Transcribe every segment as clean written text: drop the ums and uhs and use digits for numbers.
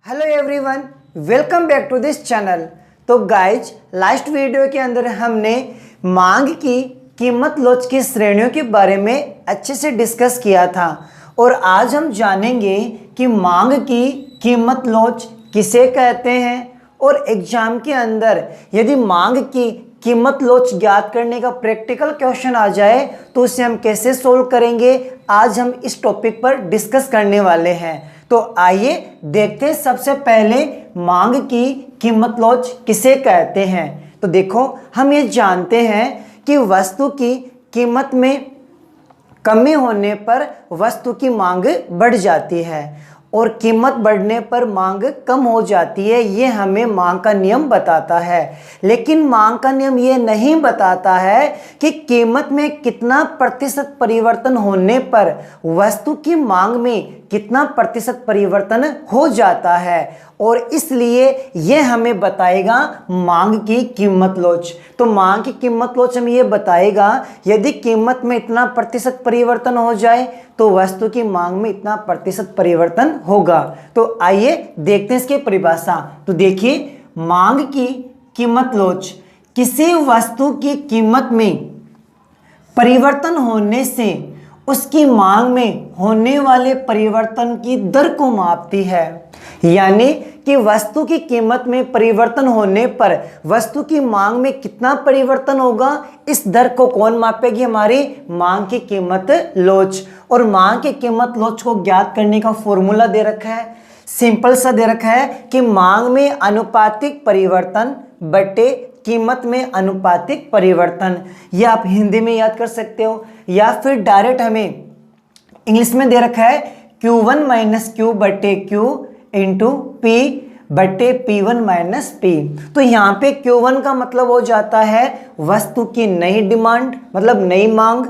Hello everyone, welcome back to this channel. तो guys, last video के अंदर हमने मांग की कीमत लोच की श्रेणियों के बारे में अच्छे से डिस्कस किया था और आज हम जानेंगे कि मांग की कीमत लोच किसे कहते हैं और एग्जाम के अंदर यदि मांग की कीमत लोच ज्ञात करने का प्रैक्टिकल क्वेश्चन आ जाए तो उसे हम कैसे सोल्व करेंगे। आज हम इस टॉपिक पर डिस्कस करने वाले हैं। तो आइए देखते हैं सबसे पहले मांग की कीमत लोच किसे कहते हैं। तो देखो, हम ये जानते हैं कि वस्तु की कीमत में कमी होने पर वस्तु की मांग बढ़ जाती है और कीमत बढ़ने पर मांग कम हो जाती है। ये हमें मांग का नियम बताता है। लेकिन मांग का नियम ये नहीं बताता है कि कीमत में कितना प्रतिशत परिवर्तन होने पर वस्तु की मांग में कितना प्रतिशत परिवर्तन हो जाता है, और इसलिए यह हमें बताएगा मांग की कीमत लोच। तो मांग की कीमत लोच हमें यह बताएगा यदि कीमत में इतना प्रतिशत परिवर्तन हो जाए तो वस्तु की मांग में इतना प्रतिशत परिवर्तन होगा। तो आइए देखते हैं इसकी परिभाषा। तो देखिए, मांग की कीमत लोच किसी वस्तु की कीमत में परिवर्तन होने से उसकी मांग में होने वाले परिवर्तन की दर को मापती है। यानी कि वस्तु की कीमत में परिवर्तन होने पर वस्तु की मांग में कितना परिवर्तन होगा, इस दर को कौन मापेगी? हमारी मांग की कीमत लोच। और मांग की कीमत लोच को ज्ञात करने का फॉर्मूला दे रखा है, सिंपल सा दे रखा है कि मांग में अनुपातिक परिवर्तन बटे कीमत में अनुपातिक परिवर्तन। ये आप हिंदी में याद कर सकते हो या फिर डायरेक्ट हमें इंग्लिश में दे रखा है Q1 माइनस Q बटे Q इंटू P बटे P1 माइनस P। तो यहाँ पे Q1 का मतलब हो जाता है वस्तु की नई डिमांड, मतलब नई मांग।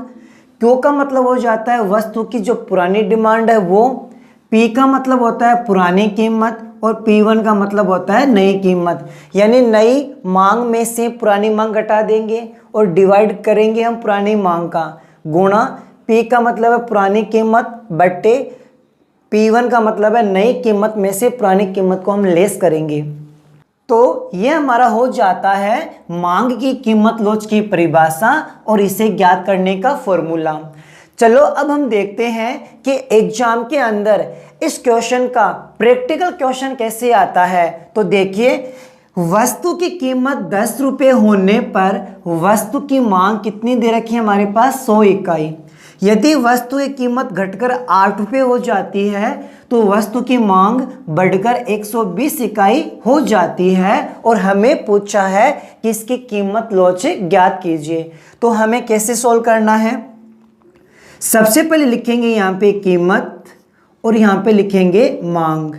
Q का मतलब हो जाता है वस्तु की जो पुरानी डिमांड है वो। P का मतलब होता है पुरानी कीमत और P1 का मतलब होता है नई कीमत। यानी नई मांग में से पुरानी मांग घटा देंगे और डिवाइड करेंगे हम पुरानी मांग का, गुणा P का मतलब है पुरानी कीमत बटे P1 का मतलब है नई कीमत में से पुरानी कीमत को हम लेस करेंगे। तो यह हमारा हो जाता है मांग की कीमत लोच की परिभाषा और इसे ज्ञात करने का फॉर्मूला। चलो अब हम देखते हैं कि एग्जाम के अंदर इस क्वेश्चन का प्रैक्टिकल क्वेश्चन कैसे आता है। तो देखिए, वस्तु की कीमत 10 रुपये होने पर वस्तु की मांग कितनी दे रखी है हमारे पास? 100 इकाई। यदि वस्तु की कीमत घटकर 8 रुपये हो जाती है तो वस्तु की मांग बढ़कर 120 इकाई हो जाती है और हमें पूछा है कि इसकी कीमत लोच ज्ञात कीजिए। तो हमें कैसे सोल्व करना है? सबसे पहले लिखेंगे यहाँ पे कीमत और यहाँ पे लिखेंगे मांग।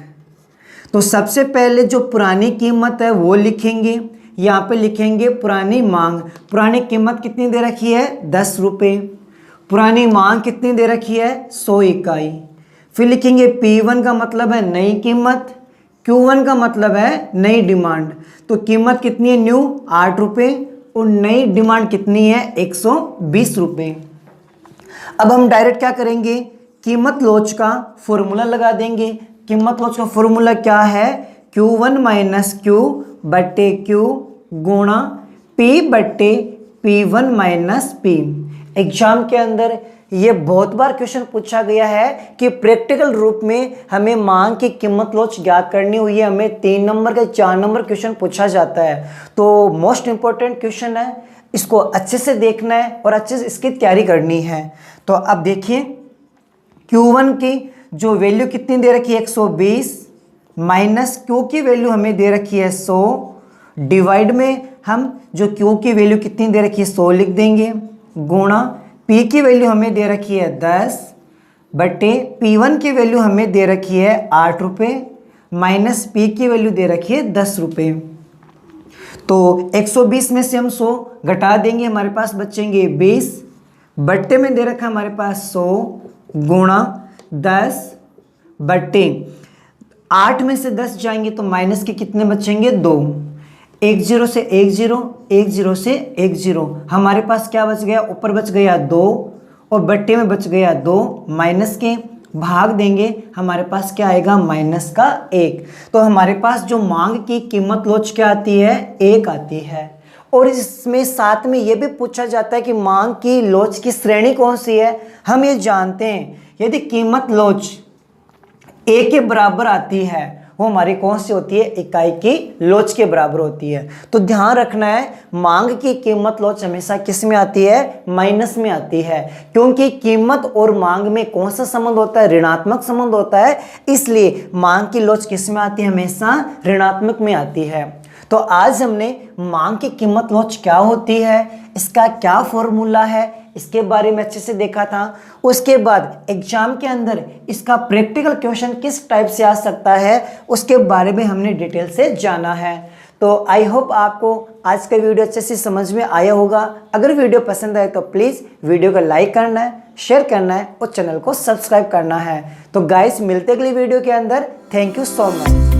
तो सबसे पहले जो पुरानी कीमत है वो लिखेंगे, यहाँ पे लिखेंगे पुरानी मांग। पुरानी कीमत कितनी दे रखी है? 10 रुपये। पुरानी मांग कितनी दे रखी है? 100 इकाई। फिर लिखेंगे P1 का मतलब है नई कीमत, Q1 का मतलब है नई डिमांड। तो कीमत कितनी है? न्यू 8 रुपये और नई डिमांड कितनी है? 120 रुपये। अब हम डायरेक्ट क्या करेंगे? कीमत लोच का फॉर्मूला लगा देंगे। कीमत लोच का फॉर्मूला क्या है? Q1 माइनस Q बटे Q गुणा P बटे P1 माइनस P। एग्जाम के अंदर ये बहुत बार क्वेश्चन पूछा गया है कि प्रैक्टिकल रूप में हमें मांग की कीमत लोच ज्ञात करनी हुई है, हमें 3 नंबर का 4 नंबर क्वेश्चन पूछा जाता है। तो मोस्ट इंपॉर्टेंट क्वेश्चन है, इसको अच्छे से देखना है और अच्छे से इसकी तैयारी करनी है। तो अब देखिए, Q1 की जो वैल्यू कितनी दे रखी है? 120 माइनस Q की वैल्यू हमें दे रखी है 100, डिवाइड में हम जो Q की वैल्यू कितनी दे रखी है 100 लिख देंगे, गुणा P की वैल्यू हमें दे रखी है 10 बटे P1 की वैल्यू हमें दे रखी है 8 रुपये माइनस P की वैल्यू दे रखी है 10 रुपये। तो 120 में से हम 100 घटा देंगे, हमारे पास बचेंगे 20 बट्टे में दे रखा है हमारे पास 100 गुणा 10 बट्टे 8 में से 10 जाएंगे तो माइनस के कितने बचेंगे? 2। 1 0 से 1 0, 1 0 से 1 0, हमारे पास क्या बच गया? ऊपर बच गया 2 और बट्टे में बच गया 2 माइनस के, भाग देंगे, हमारे पास क्या आएगा -1। तो हमारे पास जो मांग की कीमत लोच क्या आती है 1 आती है। और इसमें साथ में ये भी पूछा जाता है कि मांग की लोच की श्रेणी कौन सी है। हम ये जानते हैं यदि कीमत लोच 1 के बराबर आती है वो हमारी कौन सी होती है, इकाई की लोच के बराबर होती है। तो ध्यान रखना है मांग की कीमत लोच हमेशा किस में आती है, माइनस में आती है, क्योंकि कीमत और मांग में कौन सा संबंध होता है, ऋणात्मक संबंध होता है। इसलिए मांग की लोच किस में आती है, हमेशा ऋणात्मक में आती है। तो आज हमने मांग की कीमत लोच क्या होती है, इसका क्या फॉर्मूला है, इसके बारे में अच्छे से देखा था। उसके बाद एग्जाम के अंदर इसका प्रैक्टिकल क्वेश्चन किस टाइप से आ सकता है उसके बारे में हमने डिटेल से जाना है। तो आई होप आपको आज का वीडियो अच्छे से समझ में आया होगा। अगर वीडियो पसंद आए तो प्लीज़ वीडियो को लाइक करना है, शेयर करना है और चैनल को सब्सक्राइब करना है। तो गाइस मिलते अगली वीडियो के अंदर। Thank you so much.